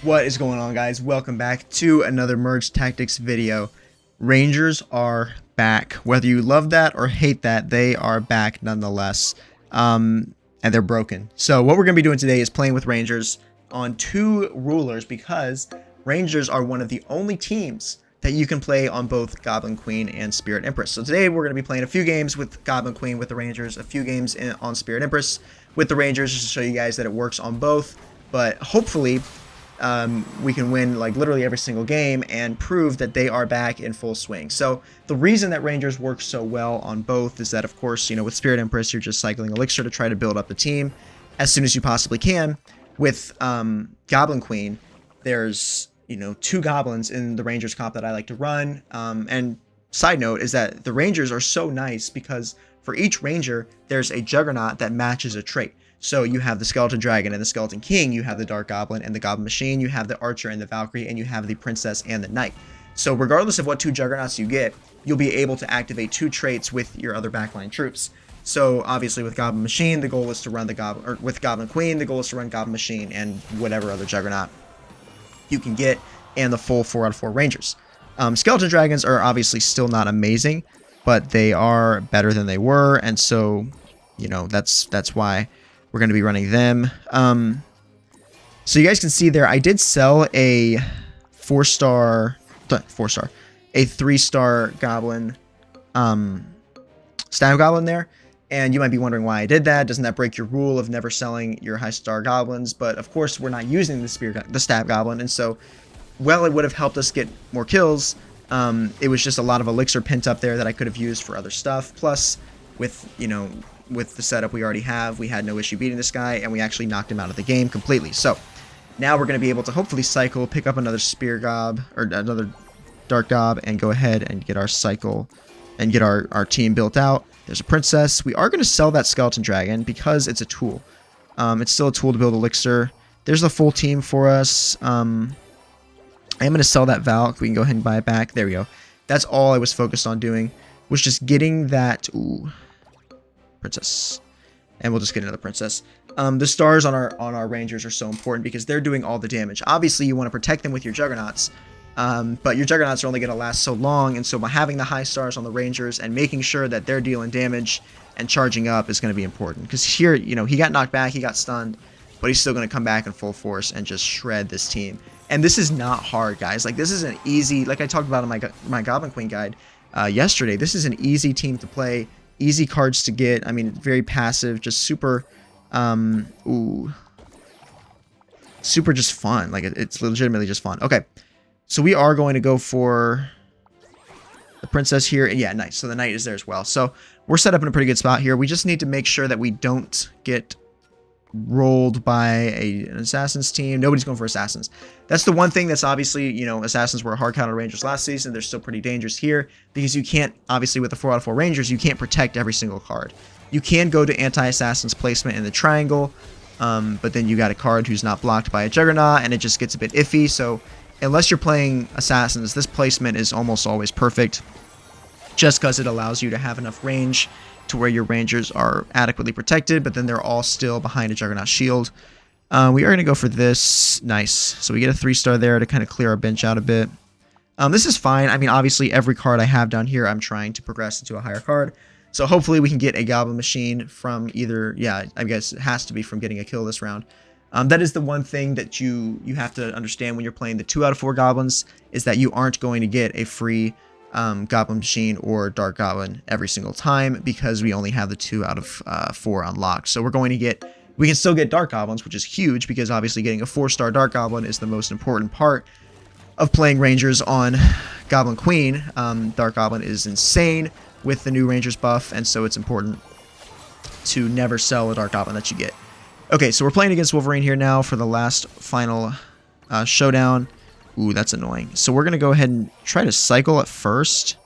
What is going on, guys? Welcome back to another Merge Tactics video. Rangers are back. Whether you love that or hate that, they are back nonetheless. And they're broken. So what we're going to be doing today is playing with Rangers on 2 rulers, because Rangers are one of the only teams that you can play on both Goblin Queen and Spirit Empress. So today we're going to be playing a few games with Goblin Queen with the Rangers, a few games on Spirit Empress with the Rangers, just to show you guys that it works on both. But hopefully we can win like literally every single game and prove that they are back in full swing. So the reason that Rangers work so well on both is that, of course, you know, with Spirit Empress, you're just cycling Elixir to try to build up the team as soon as you possibly can. With Goblin Queen, there's, you know, 2 goblins in the Rangers comp that I like to run. And side note is that the Rangers are so nice because for each Ranger, there's a Juggernaut that matches a trait. So you have the Skeleton Dragon and the Skeleton King, you have the Dark Goblin and the Goblin Machine, you have the Archer and the Valkyrie, and you have the Princess and the Knight. So regardless of what 2 Juggernauts you get, you'll be able to activate 2 traits with your other backline troops. So obviously with Goblin Machine, the goal is to run the Goblin, or with Goblin Queen, the goal is to run Goblin Machine and whatever other Juggernaut you can get, and the full 4 out of 4 Rangers. Skeleton Dragons are obviously still not amazing, but they are better than they were, and so, you know, that's why we're going to be running them. So you guys can see there, I did sell a 3-star Goblin, Stab Goblin there. And you might be wondering why I did that. Doesn't that break your rule of never selling your high-star Goblins? But of course, we're not using the Stab Goblin. And so, well, it would have helped us get more kills. It was just a lot of Elixir pent up there that I could have used for other stuff. Plus, with, you know, with the setup we already have, we had no issue beating this guy, and we actually knocked him out of the game completely. So now we're going to be able to hopefully cycle, pick up another Spear Gob, or another Dark Gob, and go ahead and get our cycle and get our team built out. There's a Princess. We are going to sell that Skeleton Dragon because it's a tool. It's still a tool to build Elixir. There's the full team for us. I am going to sell that Valk. We can go ahead and buy it back. There we go. That's all I was focused on doing, was just getting that... Ooh. Princess, and we'll just get another Princess. The stars on our Rangers are so important because they're doing all the damage. Obviously, you want to protect them with your Juggernauts, but your Juggernauts are only going to last so long, and so by having the high stars on the Rangers and making sure that they're dealing damage and charging up is going to be important. Because here, you know, he got knocked back, he got stunned, but he's still going to come back in full force and just shred this team. And this is not hard, guys. Like, this is an easy, like I talked about in my Goblin Queen guide yesterday, this is an easy team to play. Easy cards to get. I mean, very passive, just super, super just fun. Like, it's legitimately just fun. Okay, so we are going to go for the Princess here. Yeah, nice. So the Knight is there as well. So we're set up in a pretty good spot here. We just need to make sure that we don't get rolled by an Assassin's team. Nobody's going for Assassins. That's the one thing that's obviously, you know, Assassins were hard counter Rangers last season. They're still pretty dangerous here because you can't, obviously with the 4 out of 4 Rangers, you can't protect every single card. You can go to anti-Assassins placement in the triangle, but then you got a card who's not blocked by a Juggernaut, and it just gets a bit iffy. So unless you're playing Assassins, this placement is almost always perfect, just because it allows you to have enough range to where your Rangers are adequately protected, but then they're all still behind a Juggernaut shield. We are going to go for this. Nice. So we get a 3-star there to kind of clear our bench out a bit. This is fine. I mean, obviously, every card I have down here, I'm trying to progress into a higher card. So hopefully we can get a Goblin Machine from either... Yeah, I guess it has to be from getting a kill this round. That is the one thing that you have to understand when you're playing the 2 out of 4 Goblins, is that you aren't going to get a free... Goblin Machine or Dark Goblin every single time, because we only have the 2 out of 4 unlocked. So we're going to get, we can still get Dark Goblins, which is huge, because obviously getting a 4-star Dark Goblin is the most important part of playing Rangers on Goblin Queen. Dark Goblin is insane with the new Rangers buff, and so it's important to never sell a Dark Goblin that you get. Okay, so we're playing against Wolverine here now for the last final showdown. Ooh, that's annoying. So we're going to go ahead and try to cycle at first.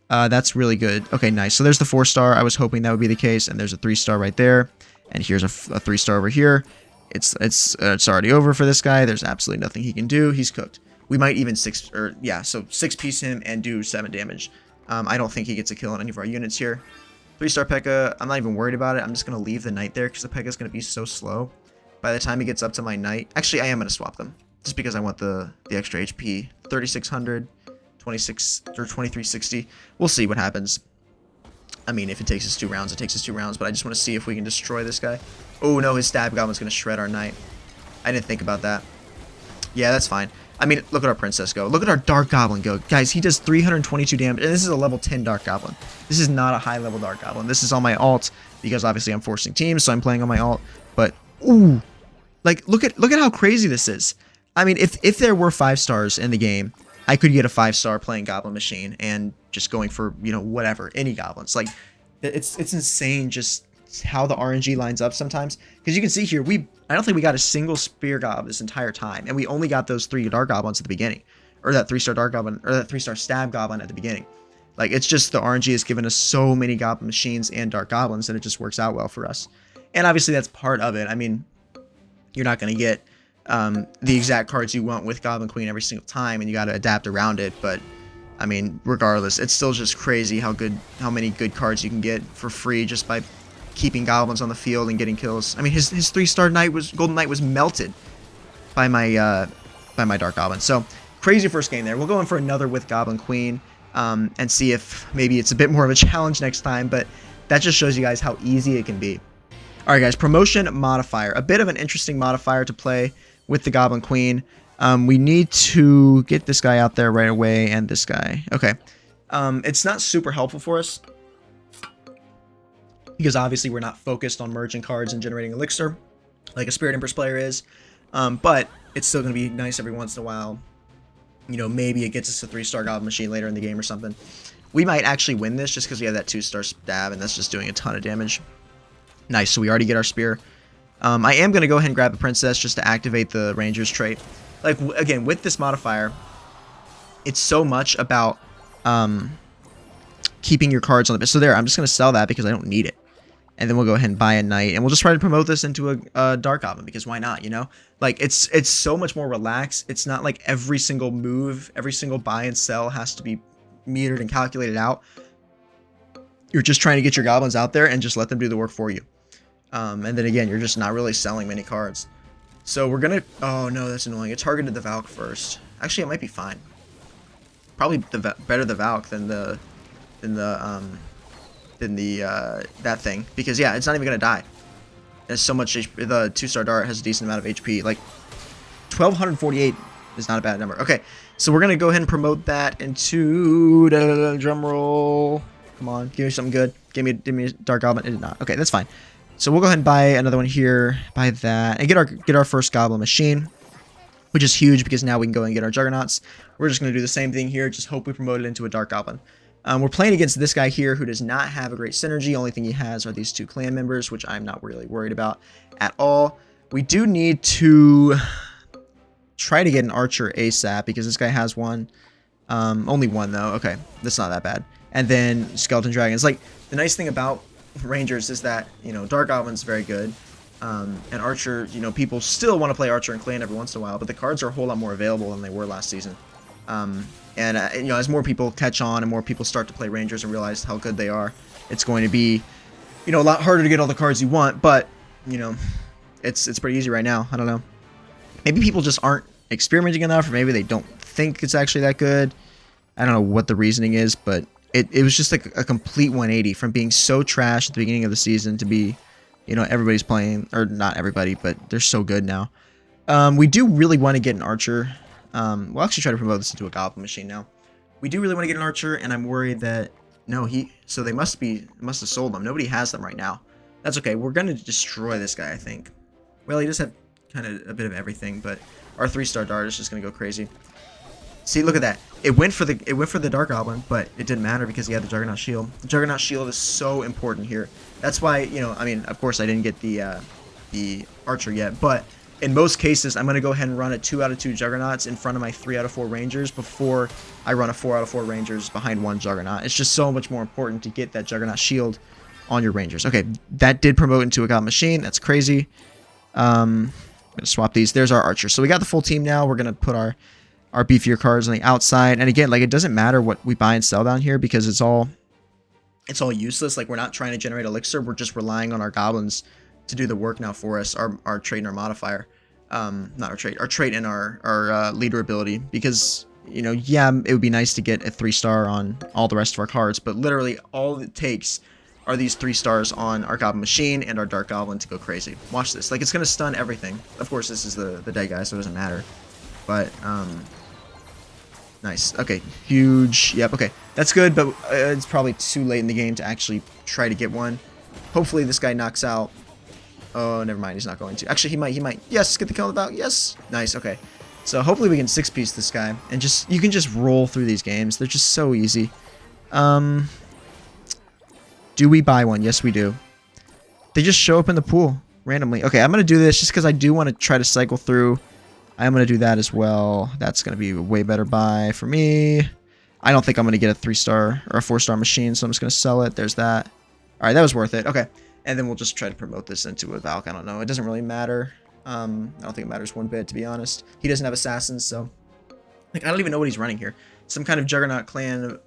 That's really good. Okay, nice. So there's the 4-star. I was hoping that would be the case. And there's a 3-star right there. And here's a 3-star over here. It's already over for this guy. There's absolutely nothing he can do. He's cooked. We might even 6-piece him and do 7 damage. I don't think he gets a kill on any of our units here. 3-star P.E.K.K.A. I'm not even worried about it. I'm just going to leave the Knight there because the P.E.K.K.A. is going to be so slow. By the time he gets up to my Knight... Actually, I am going to swap them. just because I want the extra HP. 3600, 26 or 2360. We'll see what happens. I mean, if it takes us 2 rounds, it takes us 2 rounds, but I just want to see if we can destroy this guy. Oh no, his stab goblin's going to shred our knight. I didn't think about that. Yeah, that's fine. I mean, look at our princess go. Look at our dark goblin go. Guys, he does 322 damage, and this is a level 10 dark goblin. This is not a high level dark goblin. This is on my alt, because obviously I'm forcing teams, so I'm playing on my alt. But, ooh, like, look at how crazy this is. I mean, if there were 5 stars in the game, I could get a 5-star playing Goblin Machine and just going for, you know, whatever, any goblins. Like, it's insane just how the RNG lines up sometimes. Because you can see here, I don't think we got a single spear gob this entire time, and we only got those 3 dark goblins at the beginning, or that 3-star dark goblin, or that 3-star stab goblin at the beginning. Like, it's just the RNG has given us so many Goblin Machines and dark goblins, and it just works out well for us. And obviously that's part of it. I mean, you're not going to get the exact cards you want with Goblin Queen every single time, and you got to adapt around it. But I mean, regardless, it's still just crazy how many good cards you can get for free just by keeping goblins on the field and getting kills. I mean, his 3-star golden knight was melted by my dark goblin. So crazy first game there. We'll go in for another with Goblin Queen and see if maybe it's a bit more of a challenge next time. But that just shows you guys how easy it can be. All right, guys, promotion modifier. A bit of an interesting modifier to play with the Goblin Queen. We need to get this guy out there right away and this guy. Okay. It's not super helpful for us because obviously we're not focused on merging cards and generating elixir like a Spirit Empress player is. But it's still going to be nice every once in a while. You know, maybe it gets us a 3-star Goblin Machine later in the game or something. We might actually win this just because we have that 2-star stab, and that's just doing a ton of damage. Nice, so we already get our spear. I am going to go ahead and grab a princess just to activate the ranger's trait. Like, again, with this modifier, it's so much about keeping your cards on the... So there, I'm just going to sell that because I don't need it. And then we'll go ahead and buy a knight, and we'll just try to promote this into a dark goblin, because why not, you know? Like, it's so much more relaxed. It's not like every single move, every single buy and sell has to be metered and calculated out. You're just trying to get your goblins out there and just let them do the work for you. And then again, you're just not really selling many cards. So we're gonna... Oh no, that's annoying. It targeted the Valk first. Actually, it might be fine. Probably better the Valk than that thing, because yeah, it's not even gonna die. There's so much HP. The 2-star dart has a decent amount of HP. Like 1248 is not a bad number. Okay, so we're gonna go ahead and promote that into drum roll. Come on, give me something good. Give me a dark goblin. It did not. Okay, that's fine. So we'll go ahead and buy another one here, buy that, and get our first Goblin Machine, which is huge because now we can go and get our Juggernauts. We're just going to do the same thing here, just hope we promote it into a Dark Goblin. We're playing against this guy here who does not have a great synergy. Only thing he has are these 2 clan members, which I'm not really worried about at all. We do need to try to get an archer ASAP because this guy has one. Only one though. Okay, that's not that bad. And then skeleton dragons. Like, the nice thing about rangers is that, you know, dark goblin's very good, and archer, you know, people still want to play archer and clan every once in a while, but the cards are a whole lot more available than they were last season. You know, as more people catch on and more people start to play rangers and realize how good they are, it's going to be, you know, a lot harder to get all the cards you want. But you know, it's pretty easy right now. I don't know, maybe people just aren't experimenting enough, or maybe they don't think it's actually that good. I don't know what the reasoning is, but it was just like a complete 180 from being so trash at the beginning of the season to be, you know, everybody's playing, or not everybody, but they're so good now. We do really want to get an archer. We'll actually try to promote this into a Goblin Machine now. We do really want to get an archer, and I'm worried that so they must have sold them. Nobody has them right now. That's okay. We're gonna destroy this guy, I think. Well, he does have kind of a bit of everything, but our 3-star dart is just gonna go crazy. See, look at that. It went for the Dark Goblin, but it didn't matter because he had the Juggernaut Shield. The Juggernaut Shield is so important here. That's why, you know, I mean, of course I didn't get the Archer yet, but in most cases, I'm going to go ahead and run a 2 out of 2 Juggernauts in front of my 3 out of 4 Rangers before I run a 4 out of 4 Rangers behind 1 Juggernaut. It's just so much more important to get that Juggernaut Shield on your Rangers. Okay, that did promote into a Goblin Machine. That's crazy. I'm going to swap these. There's our Archer. So we got the full team now. We're going to put our beefier cards on the outside. And again, like, it doesn't matter what we buy and sell down here because it's all useless. Like, we're not trying to generate elixir. We're just relying on our goblins to do the work now for us, our trait and our modifier. not our trait and our leader ability, because, you know, yeah, it would be nice to get a 3-star on all the rest of our cards, but literally all it takes are these 3 stars on our Goblin Machine and our Dark Goblin to go crazy. Watch this. Like, it's going to stun everything. Of course, this is the dead guy, so it doesn't matter. But, nice. Okay, huge. Yep, okay. That's good, but it's probably too late in the game to actually try to get one. Hopefully this guy knocks out. Oh, never mind. He's not going to. Actually, he might. Yes, get the kill about. Yes. Nice, okay. So hopefully we can 6-piece this guy. And just, you can just roll through these games. They're just so easy. Do we buy one? Yes, we do. They just show up in the pool randomly. Okay, I'm going to do this just because I do want to try to cycle through. I'm going to do that as well. That's going to be a way better buy for me. I don't think I'm going to get a 3-star or a 4-star machine, so I'm just going to sell it. There's that. All right, that was worth it. Okay, and then we'll just try to promote this into a Valk. I don't know. It doesn't really matter. I don't think it matters one bit, to be honest. He doesn't have assassins, so... Like, I don't even know what he's running here. Some kind of Juggernaut clan...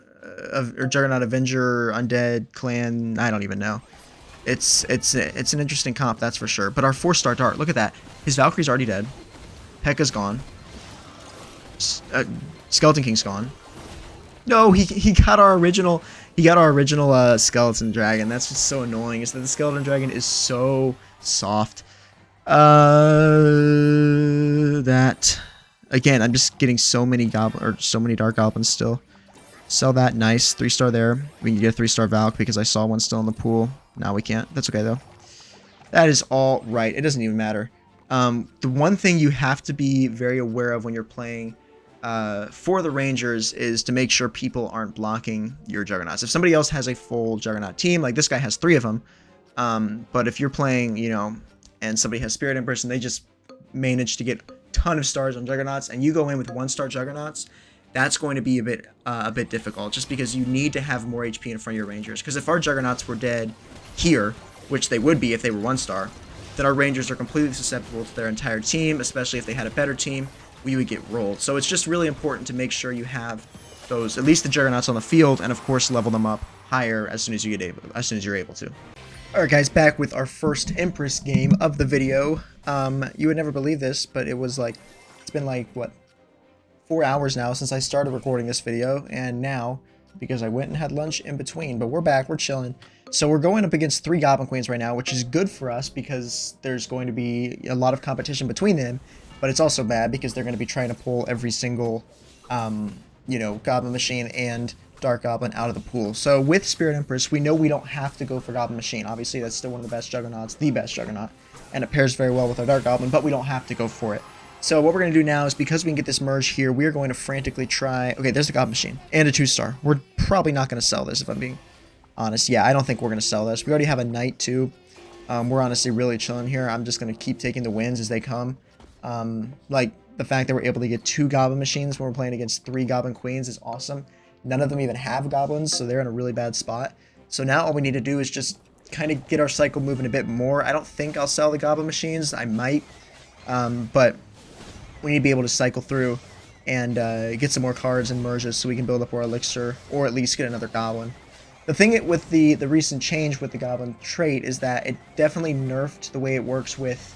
or Juggernaut Avenger, Undead clan, I don't even know. It's an interesting comp, that's for sure. But our 4-star Dart, look at that. His Valkyrie's already dead. P.E.K.K.A.'s gone. Skeleton King's gone. No, he got our original Skeleton Dragon. That's just so annoying. Is that the Skeleton Dragon is so soft. That again, I'm just getting so many Dark Goblins still. Sell that. Nice. 3-star there. We can get a 3-star Valk because I saw one still in the pool. Now we can't. That's okay, though. That is all right. It doesn't even matter. The one thing you have to be very aware of when you're playing for the Rangers is to make sure people aren't blocking your Juggernauts. If somebody else has a full Juggernaut team, like this guy has 3 of them, but if you're playing, you know, and somebody has Spirit Empress and they just manage to get a ton of stars on Juggernauts and you go in with 1-star Juggernauts, that's going to be a bit difficult, just because you need to have more HP in front of your Rangers. Because if our Juggernauts were dead here, which they would be if they were 1-star, then our Rangers are completely susceptible to their entire team, especially if they had a better team, we would get rolled. So it's just really important to make sure you have those, at least the Juggernauts on the field, and of course level them up higher as soon as you're able to. Alright guys, back with our first Empress game of the video. You would never believe this, but it's been like, what, 4 hours now since I started recording this video, and now, because I went and had lunch in between, but we're back, we're chilling. So we're going up against 3 Goblin Queens right now, which is good for us because there's going to be a lot of competition between them, but it's also bad because they're going to be trying to pull every single, you know, Goblin Machine and Dark Goblin out of the pool. So with Spirit Empress, we know we don't have to go for Goblin Machine. Obviously, that's still one of the best Juggernauts, the best Juggernaut, and it pairs very well with our Dark Goblin, but we don't have to go for it. So what we're going to do now is, because we can get this merge here, we're going to frantically try... Okay, there's the Goblin Machine. And a 2-star. We're probably not going to sell this, if I'm being honest. Yeah, I don't think we're going to sell this. We already have a Knight, too. We're honestly really chilling here. I'm just going to keep taking the wins as they come. Like, the fact that we're able to get 2 Goblin Machines when we're playing against 3 Goblin Queens is awesome. None of them even have Goblins, so they're in a really bad spot. So now all we need to do is just kind of get our cycle moving a bit more. I don't think I'll sell the Goblin Machines. I might. But... we need to be able to cycle through and get some more cards and merges so we can build up our elixir, or at least get another Goblin. The thing with the recent change with the Goblin trait is that it definitely nerfed the way it works with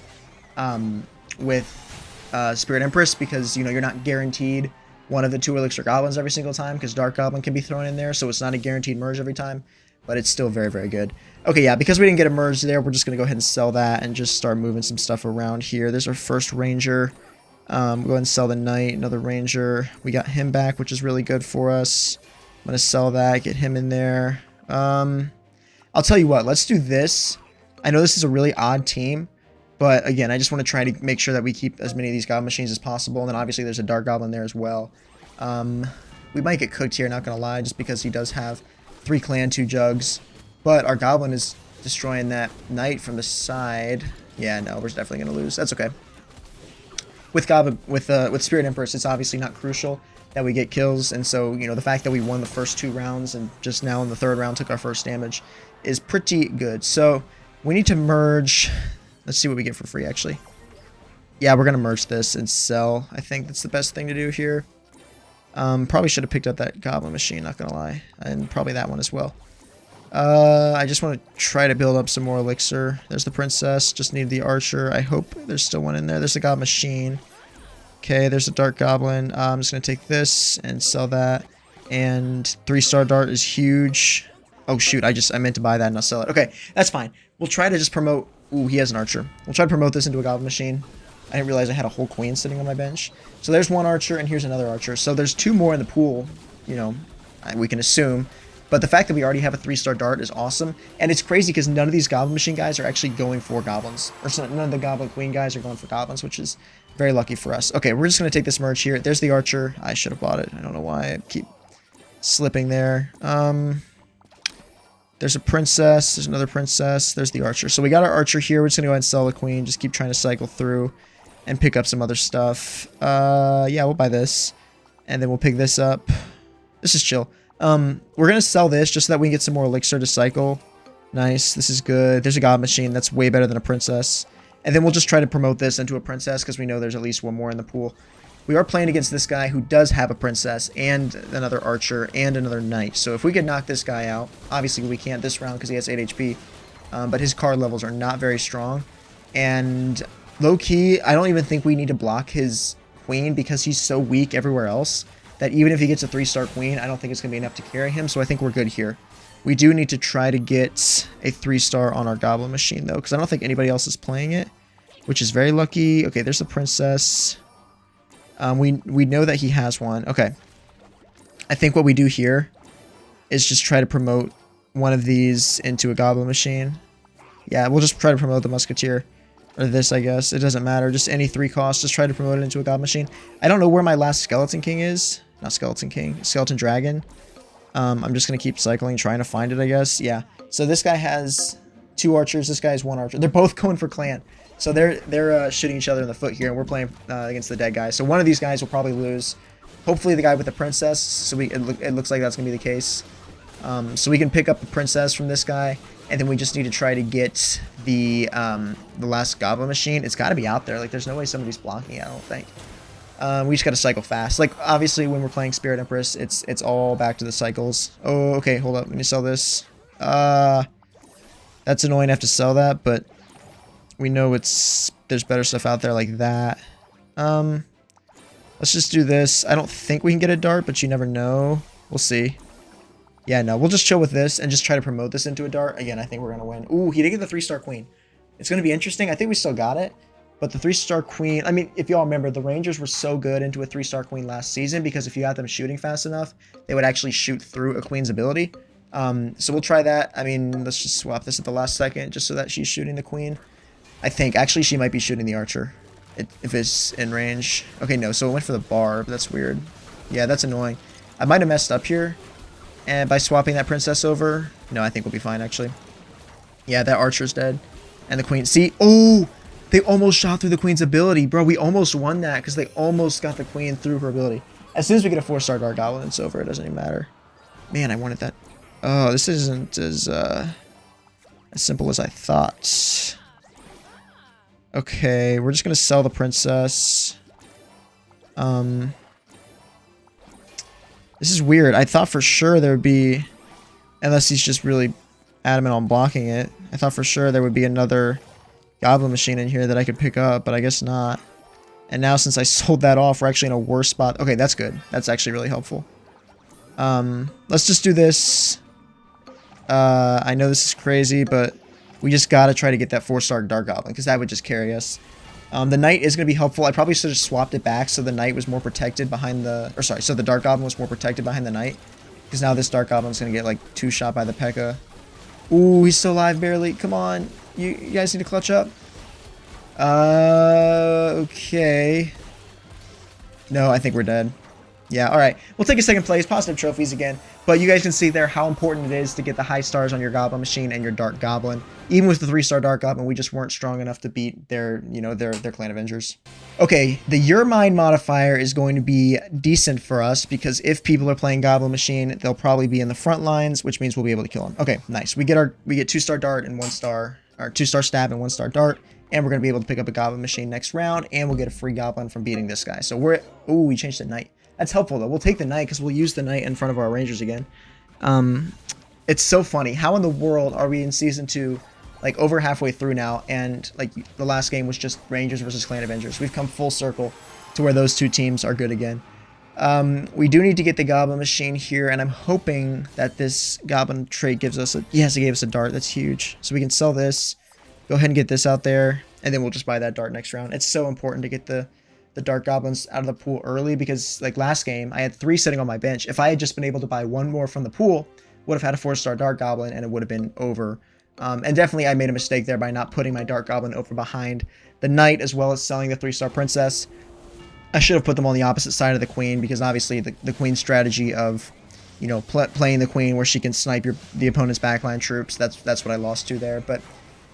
Spirit Empress, because, you know, you're not guaranteed one of the 2 elixir Goblins every single time, because Dark Goblin can be thrown in there, so it's not a guaranteed merge every time, but it's still very, very good. Okay, yeah, because we didn't get a merge there, we're just going to go ahead and sell that and just start moving some stuff around here. There's our first Ranger. Go ahead and sell the Knight, another Ranger. We got him back, which is really good for us. I'm going to sell that, get him in there. I'll tell you what, let's do this. I know this is a really odd team, but again, I just want to try to make sure that we keep as many of these Goblin Machines as possible. And then obviously there's a Dark Goblin there as well. We might get cooked here, not going to lie, just because he does have 3 clan, 2 jugs. But our Goblin is destroying that Knight from the side. Yeah, no, we're definitely going to lose. That's okay. With Spirit Empress, it's obviously not crucial that we get kills, and so, you know, the fact that we won the first 2 rounds and just now in the 3rd round took our first damage is pretty good. So we need to merge. Let's see what we get for free, actually. Yeah, we're gonna merge this and sell. I think that's the best thing to do here. Probably should have picked up that Goblin Machine, not gonna lie, and probably that one as well. I just want to try to build up some more elixir. There's the princess. Just need the archer. I hope there's still one in there. There's a god machine. Okay, there's a dark goblin. I'm just going to take this and sell that. And 3-star dart is huge. Oh, shoot. I meant to buy that and I'll sell it. Okay, that's fine. We'll try to just promote... Ooh, he has an archer. We'll try to promote this into a goblin machine. I didn't realize I had a whole queen sitting on my bench. So there's one archer and here's another archer. So there's 2 more in the pool, you know, we can assume. But the fact that we already have a 3-star dart is awesome. And it's crazy because none of these goblin machine guys are actually going for goblins. Or so none of the goblin queen guys are going for goblins, which is very lucky for us. Okay, we're just going to take this merge here. There's the archer. I should have bought it. I don't know why I keep slipping there. There's a princess. There's another princess. There's the archer. So we got our archer here. We're just going to go ahead and sell the queen. Just keep trying to cycle through and pick up some other stuff. Yeah, we'll buy this. And then we'll pick this up. This is chill. We're going to sell this just so that we can get some more elixir to cycle. Nice. This is good. There's a god machine. That's way better than a princess. And then we'll just try to promote this into a princess because we know there's at least one more in the pool. We are playing against this guy who does have a princess and another archer and another knight. So if we could knock this guy out, obviously we can't this round because he has 8 HP. But his card levels are not very strong. And low-key, I don't even think we need to block his queen because he's so weak everywhere else that even if he gets a 3-star queen, I don't think it's going to be enough to carry him. So I think we're good here. We do need to try to get a 3-star on our goblin machine, though, because I don't think anybody else is playing it, which is very lucky. Okay, there's the princess. We know that he has one. Okay. I think what we do here is just try to promote one of these into a goblin machine. Yeah, we'll just try to promote the musketeer. Or this, I guess. It doesn't matter. Just any 3 costs. Just try to promote it into a god machine. I don't know where my last skeleton king is. Not skeleton king. Skeleton dragon. I'm just going to keep cycling, trying to find it, I guess. Yeah. So this guy has 2 archers. This guy has 1 archer. They're both going for clan. So they're shooting each other in the foot here, and we're playing against the dead guy. So one of these guys will probably lose. Hopefully the guy with the princess. So it looks like that's going to be the case. So we can pick up the princess from this guy. And then we just need to try to get the last goblin machine. It's got to be out there. Like, there's no way somebody's blocking it, I don't think. We just got to cycle fast. Like, obviously, when we're playing Spirit Empress, it's all back to the cycles. Oh, okay, hold up. Let me sell this. That's annoying to have to sell that, but we know there's better stuff out there like that. Let's just do this. I don't think we can get a dart, but you never know. We'll see. Yeah, no, we'll just chill with this and just try to promote this into a dart. Again, I think we're going to win. Ooh, he did get the 3-star queen. It's going to be interesting. I think we still got it. But the 3-star queen, I mean, if y'all remember, the Rangers were so good into a 3-star queen last season because if you got them shooting fast enough, they would actually shoot through a queen's ability. So we'll try that. I mean, let's just swap this at the last second just so that she's shooting the queen. I think, actually, she might be shooting the archer if it's in range. Okay, no, so it went for the barb. That's weird. Yeah, that's annoying. I might have messed up here. And by swapping that princess over, no, I think we'll be fine, actually. Yeah, that archer's dead. And the queen, see, oh, they almost shot through the queen's ability. Bro, we almost won that because they almost got the queen through her ability. As soon as we get a 4-star dark goblin, it's over. It doesn't even matter. Man, I wanted that. Oh, this isn't as simple as I thought. Okay, we're just going to sell the princess. This is weird. I thought for sure there would be, unless he's just really adamant on blocking it, I thought for sure there would be another goblin machine in here that I could pick up, but I guess not. And now since I sold that off, we're actually in a worse spot. Okay, that's good. That's actually really helpful. Let's just do this. I know this is crazy, but we just gotta try to get that 4-star dark goblin, because that would just carry us. The knight is going to be helpful. I probably should have swapped it back so the knight was more protected behind the... Or sorry, so the dark goblin was more protected behind the knight. Because now this dark goblin is going to get like 2 shot by the P.E.K.K.A. Ooh, he's still alive barely. Come on. You guys need to clutch up. Okay. No, I think we're dead. Yeah, alright. We'll take a second place. Positive trophies again. But you guys can see there how important it is to get the high stars on your goblin machine and your dark goblin. Even with the 3-star dark goblin, we just weren't strong enough to beat their clan Avengers. Okay, the Your Mind modifier is going to be decent for us because if people are playing goblin machine, they'll probably be in the front lines, which means we'll be able to kill them. Okay, nice. We get 2-star dart and 1-star, or 2-star stab and 1-star dart. And we're going to be able to pick up a goblin machine next round, and we'll get a free goblin from beating this guy. So we changed the knight. That's helpful, though. We'll take the knight, because we'll use the knight in front of our rangers again. It's so funny. How in the world are we in Season 2, like over halfway through now, and like the last game was just Rangers versus Clan Avengers. We've come full circle to where those two teams are good again. We do need to get the Goblin Machine here, and I'm hoping that this Goblin trait gives us a... Yes, it gave us a dart. That's huge. So we can sell this, go ahead and get this out there, and then we'll just buy that dart next round. It's so important to get the Dart Goblins out of the pool early, because like last game, I had 3 sitting on my bench. If I had just been able to buy 1 more from the pool, would have had a 4-star Dart Goblin, and it would have been over. And definitely I made a mistake there by not putting my Dart Goblin over behind the Knight, as well as selling the 3-star Princess. I should have put them on the opposite side of the Queen, because obviously the Queen's strategy of, you know, playing the Queen where she can snipe the opponent's backline troops, that's what I lost to there. But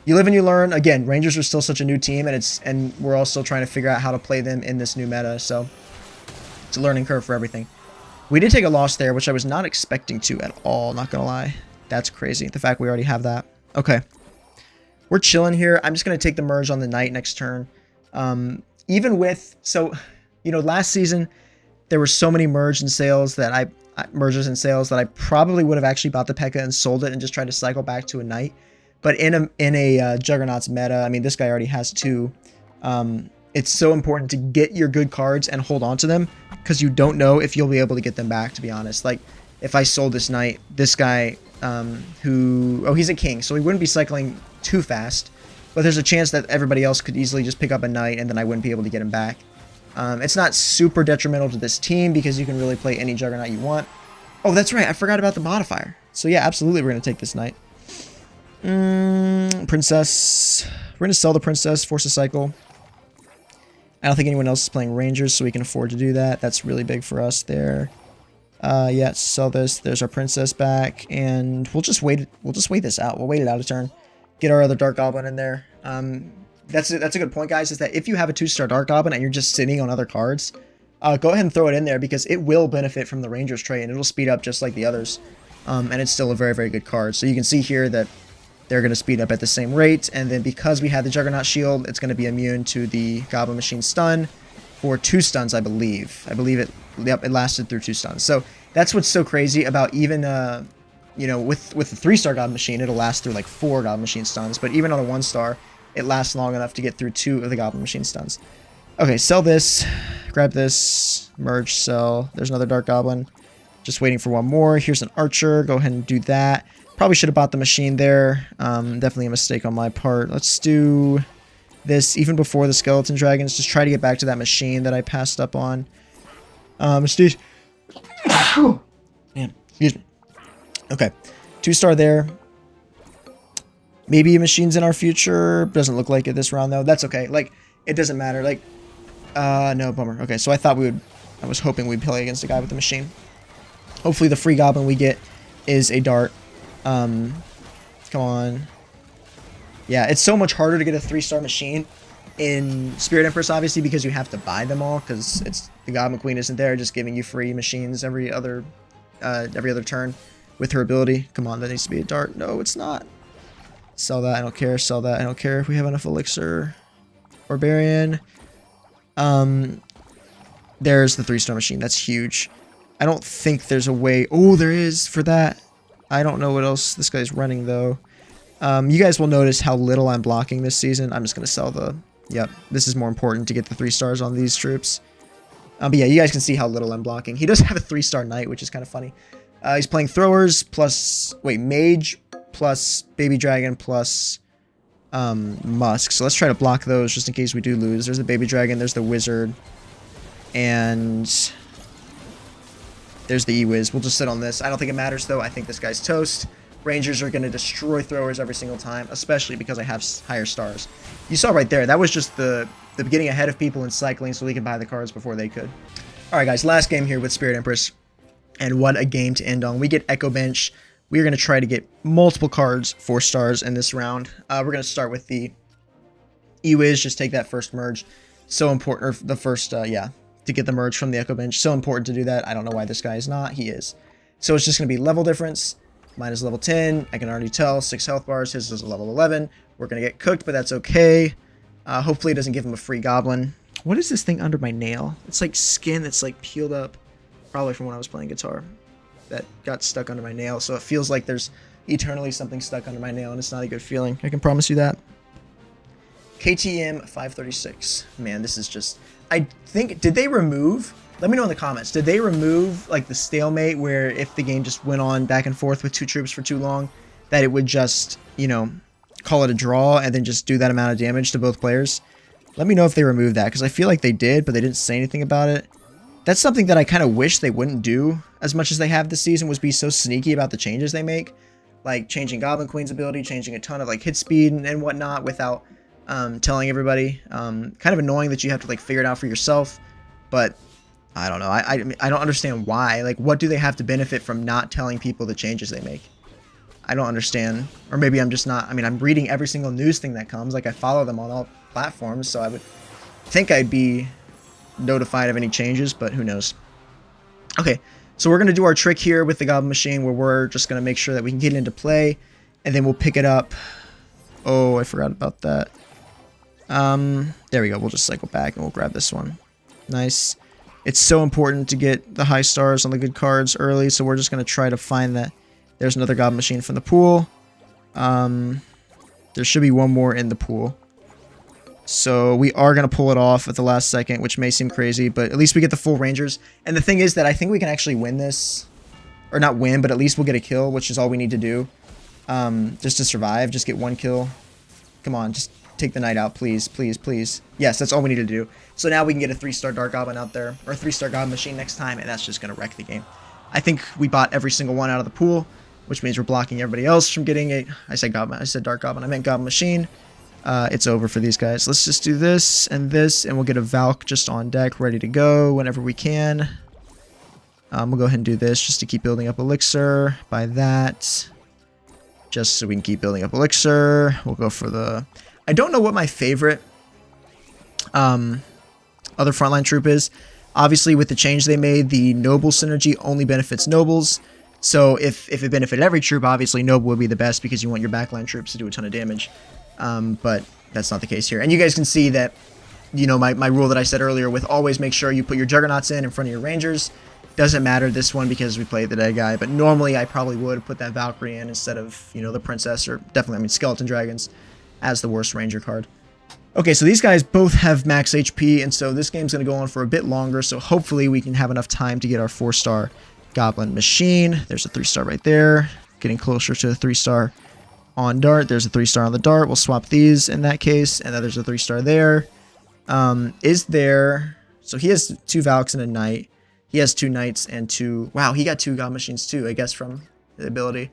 you live and you learn. Again, Rangers are still such a new team, and we're all still trying to figure out how to play them in this new meta, so it's a learning curve for everything. We did take a loss there, which I was not expecting to at all, not gonna lie. That's crazy, the fact we already have that. Okay. We're chilling here. I'm just gonna take the merge on the Knight next turn. Even with... So, you know, last season, there were so many merges and sales that I probably would have actually bought the P.E.K.K.A. and sold it and just tried to cycle back to a Knight. But in a Juggernaut's meta, I mean, this guy already has 2. It's so important to get your good cards and hold on to them, because you don't know if you'll be able to get them back, to be honest. Like, if I sold this Knight, this guy, he's a king, so he wouldn't be cycling too fast, but there's a chance that everybody else could easily just pick up a Knight, and then I wouldn't be able to get him back. It's not super detrimental to this team, because you can really play any Juggernaut you want. Oh, that's right, I forgot about the modifier. So yeah, absolutely, we're going to take this Knight. Princess. We're going to sell the Princess, force a cycle. I don't think anyone else is playing Rangers, so we can afford to do that. That's really big for us there. Yeah, sell this. There's our Princess back, and we'll just wait this out. We'll wait it out a turn. Get our other Dark Goblin in there. That's a good point, guys, is that if you have a 2-star Dark Goblin and you're just sitting on other cards, go ahead and throw it in there, because it will benefit from the Rangers trait, and it'll speed up just like the others. And it's still a very, very good card. So you can see here that they're going to speed up at the same rate, and then because we had the Juggernaut Shield, it's going to be immune to the Goblin Machine stun for 2 stuns, I believe. It lasted through 2 stuns. So that's what's so crazy about even, you know, with the 3-star Goblin Machine, it'll last through like 4 Goblin Machine stuns, but even on a 1-star, it lasts long enough to get through 2 of the Goblin Machine stuns. Okay, sell this, grab this, merge, sell. There's another Dark Goblin. Just waiting for 1 more. Here's an Archer. Go ahead and do that. Probably should have bought the machine there. Definitely a mistake on my part. Let's do this even before the Skeleton Dragons. Just try to get back to that machine that I passed up on. Prestige. Man, excuse me. Okay. 2-star there. Maybe a machine's in our future. Doesn't look like it this round, though. That's okay. Like, it doesn't matter. Like, no, bummer. Okay, so I was hoping we'd play against a guy with the machine. Hopefully the free Goblin we get is a dart. Come on. Yeah, it's so much harder to get a 3-star machine in Spirit Empress, obviously, because you have to buy them all, because the Goblin Queen isn't there just giving you free machines every other turn with her ability. Come on, that needs to be a dart. No, it's not. Sell that, I don't care. Sell that, I don't care. If we have enough elixir. Barbarian. There's the 3-star machine. That's huge. I don't think there's a way. Oh, there is for that. I don't know what else this guy's running, though. You guys will notice how little I'm blocking this season. I'm just going to sell the... Yep, this is more important to get the 3 stars on these troops. But yeah, you guys can see how little I'm blocking. He does have a 3-star Knight, which is kind of funny. He's playing Throwers plus... Wait, Mage plus Baby Dragon plus Musk. So let's try to block those just in case we do lose. There's the Baby Dragon, there's the Wizard, and... There's the E-Wiz. We'll just sit on this. I don't think it matters, though. I think this guy's toast. Rangers are going to destroy Throwers every single time, especially because I have higher stars. You saw right there. That was just the getting ahead of people in cycling so we can buy the cards before they could. All right, guys. Last game here with Spirit Empress. And what a game to end on. We get Echo Bench. We are going to try to get multiple cards, 4 stars in this round. We're going to start with the E-Wiz. Just take that first merge. So important. Or the first, to get the merge from the Echo Bench. So important to do that. I don't know why this guy is not. He is. So it's just going to be level difference. Mine is level 10. I can already tell. 6 health bars. His is level 11. We're going to get cooked, but that's okay. Hopefully it doesn't give him a free goblin. What is this thing under my nail? It's like skin that's like peeled up. Probably from when I was playing guitar. that got stuck under my nail. So it feels like there's eternally something stuck under my nail, and it's not a good feeling. I can promise you that. KTM 536. Man, this is just... I think... Did they remove... Let me know in the comments. Did they remove, like, the stalemate where if the game just went on back and forth with 2 troops for too long, that it would just, you know, call it a draw and then just do that amount of damage to both players? Let me know if they removed that, because I feel like they did, but they didn't say anything about it. That's something that I kind of wish they wouldn't do as much as they have this season, was be so sneaky about the changes they make. Like, changing Goblin Queen's ability, changing a ton of, like, hit speed and whatnot without telling everybody. Kind of annoying that you have to, like, figure it out for yourself, but... I don't know. I don't understand why. Like, what do they have to benefit from not telling people the changes they make? I don't understand. Or maybe I'm just not... I mean, I'm reading every single news thing that comes. Like, I follow them on all platforms, so I would think I'd be notified of any changes, but who knows. Okay, so we're going to do our trick here with the Goblin Machine, where we're just going to make sure that we can get it into play, and then we'll pick it up. Oh, I forgot about that. There we go. We'll just cycle back, and we'll grab this one. Nice. It's so important to get the high stars on the good cards early, so we're just going to try to find that. There's another Goblin Machine from the pool. There should be one more in the pool. So we are going to pull it off at the last second, which may seem crazy, but at least we get the full Rangers. And the thing is that I think we can actually win this. Or not win, but at least we'll get a kill, which is all we need to do. Just to survive, just get 1 kill. Come on, just take the knight out, please, please, please. Yes, that's all we need to do. So now we can get a 3-star Dark Goblin out there, or a 3-star Goblin Machine next time, and that's just going to wreck the game. I think we bought every single one out of the pool, which means we're blocking everybody else from getting a... I said Goblin, I said Dark Goblin, I meant Goblin Machine. It's over for these guys. Let's just do this, and we'll get a Valk just on deck, ready to go whenever we can. We'll go ahead and do this just to keep building up Elixir. Buy that. Just so we can keep building up Elixir. We'll go for the... I don't know what my favorite other frontline troop is. Obviously, with the change they made, the Noble synergy only benefits Nobles. So if it benefited every troop, obviously Noble would be the best because you want your backline troops to do a ton of damage. But that's not the case here. And you guys can see that, you know, my rule that I said earlier with always make sure you put your Juggernauts in front of your Rangers. Doesn't matter this one because we played the dead guy. But normally I probably would put that Valkyrie in instead of, you know, the Princess, or definitely, I mean, Skeleton Dragons as the worst Ranger card. Okay, so these guys both have max HP, and so this game's going to go on for a bit longer, so hopefully we can have enough time to get our 4-star Goblin Machine. There's a 3-star right there. Getting closer to a 3-star on Dart. There's a 3-star on the Dart. We'll swap these in that case, and then there's a 3-star there. So he has 2 Valks and a Knight. He has 2 Knights and 2... Wow, he got 2 Goblin Machines too, I guess, from the ability.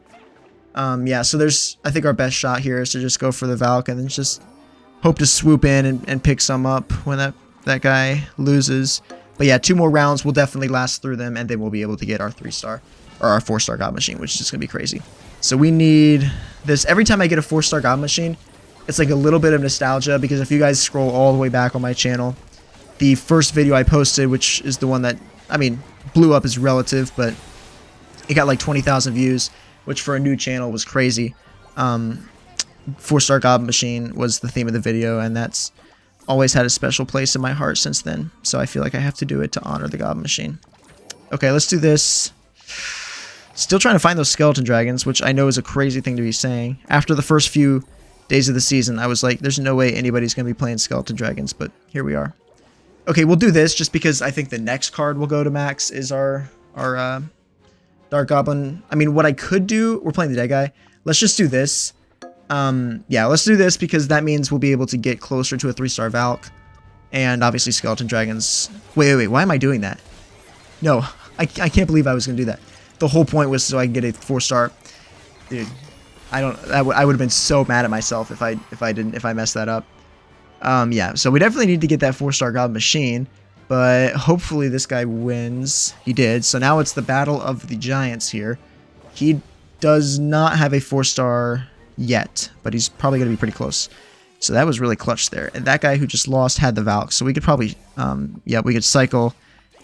Yeah, so there's... I think our best shot here is to just go for the Valk and then just hope to swoop in and pick some up when that guy loses. But yeah, 2 more rounds will definitely last through them, and then we'll be able to get our 3-star, or our 4-star Goblin Machine, which is just going to be crazy. So we need this. Every time I get a 4-star Goblin Machine, it's like a little bit of nostalgia, because if you guys scroll all the way back on my channel, the first video I posted, which is the one that, I mean, blew up is relative, but it got like 20,000 views, which for a new channel was crazy. 4-star Goblin Machine was the theme of the video, and that's always had a special place in my heart since then. So I feel like I have to do it to honor the Goblin Machine. Okay, let's do this. Still trying to find those Skeleton Dragons, which I know is a crazy thing to be saying. After the first few days of the season, I was like, there's no way anybody's going to be playing Skeleton Dragons, but here we are. Okay, we'll do this just because I think the next card will go to max is our Dark Goblin. I mean, what I could do, we're playing the dead guy. Let's just do this. Yeah, let's do this because that means we'll be able to get closer to a 3-star Valk. And obviously Skeleton Dragons. Wait, why am I doing that? No, I can't believe I was going to do that. The whole point was so I can get a 4-star. Dude, I would have been so mad at myself if I messed that up. Yeah, so we definitely need to get that 4-star Goblin Machine, but hopefully this guy wins. He did. So now it's the Battle of the Giants here. He does not have a 4-star yet, but he's probably going to be pretty close. So that was really clutch there. And that guy who just lost had the Valk, so we could probably, yeah, we could cycle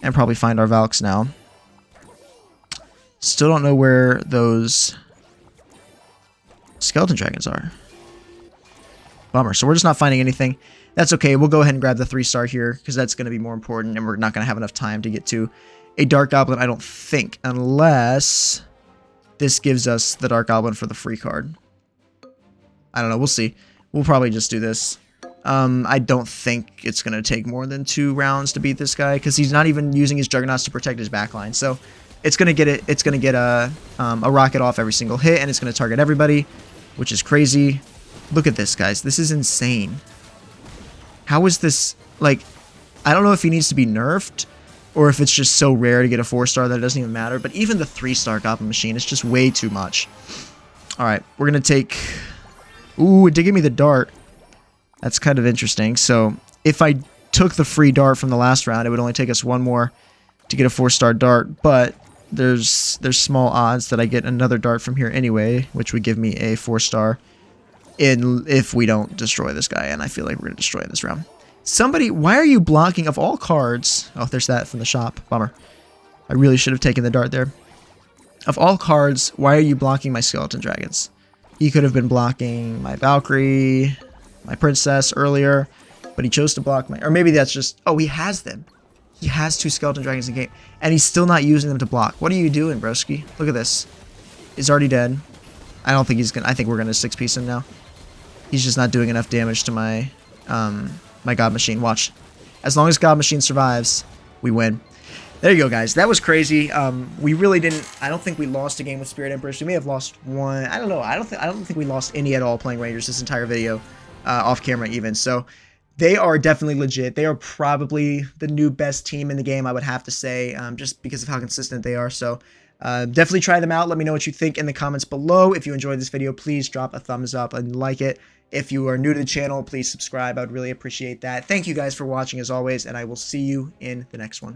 and probably find our Valks now. Still don't know where those Skeleton Dragons are. Bummer. So we're just not finding anything. That's okay. We'll go ahead and grab the 3-star here because that's going to be more important, and we're not going to have enough time to get to a Dark Goblin, I don't think, unless this gives us the Dark Goblin for the free card. I don't know. We'll see. We'll probably just do this. I don't think it's going to take more than 2 rounds to beat this guy because he's not even using his Juggernauts to protect his backline. So it's going to get it. It's going to get a rocket off every single hit, and it's going to target everybody, which is crazy. Look at this, guys. This is insane. How is this, like, I don't know if he needs to be nerfed or if it's just so rare to get a 4-star that it doesn't even matter. But even the 3-star Goblin Machine is just way too much. All right, we're going to take... Ooh, it did give me the dart. That's kind of interesting. So if I took the free dart from the last round, it would only take us 1 more to get a 4-star dart. But there's small odds that I get another dart from here anyway, which would give me a 4-star if we don't destroy this guy. And I feel like we're going to destroy this round. Somebody, why are you blocking of all cards? Oh, there's that from the shop. Bummer. I really should have taken the dart there. Of all cards, why are you blocking my skeleton dragons? He could have been blocking my Valkyrie, my princess earlier, but he chose to block my... Or maybe that's just... Oh, he has them. He has 2 skeleton dragons in game, and he's still not using them to block. What are you doing, broski? Look at this. He's already dead. I don't think he's gonna... I think we're gonna 6-piece him now. He's just not doing enough damage to my my God Machine. Watch. As long as God Machine survives, we win. There you go, guys. That was crazy. We really didn't... I don't think we lost a game with Spirit Empress. We may have lost 1. I don't know. I don't think we lost any at all playing Rangers this entire video, off camera even. So they are definitely legit. They are probably the new best team in the game, I would have to say, just because of how consistent they are. So definitely try them out. Let me know what you think in the comments below. If you enjoyed this video, please drop a thumbs up and like it. If you are new to the channel, please subscribe. I would really appreciate that. Thank you guys for watching as always, and I will see you in the next one.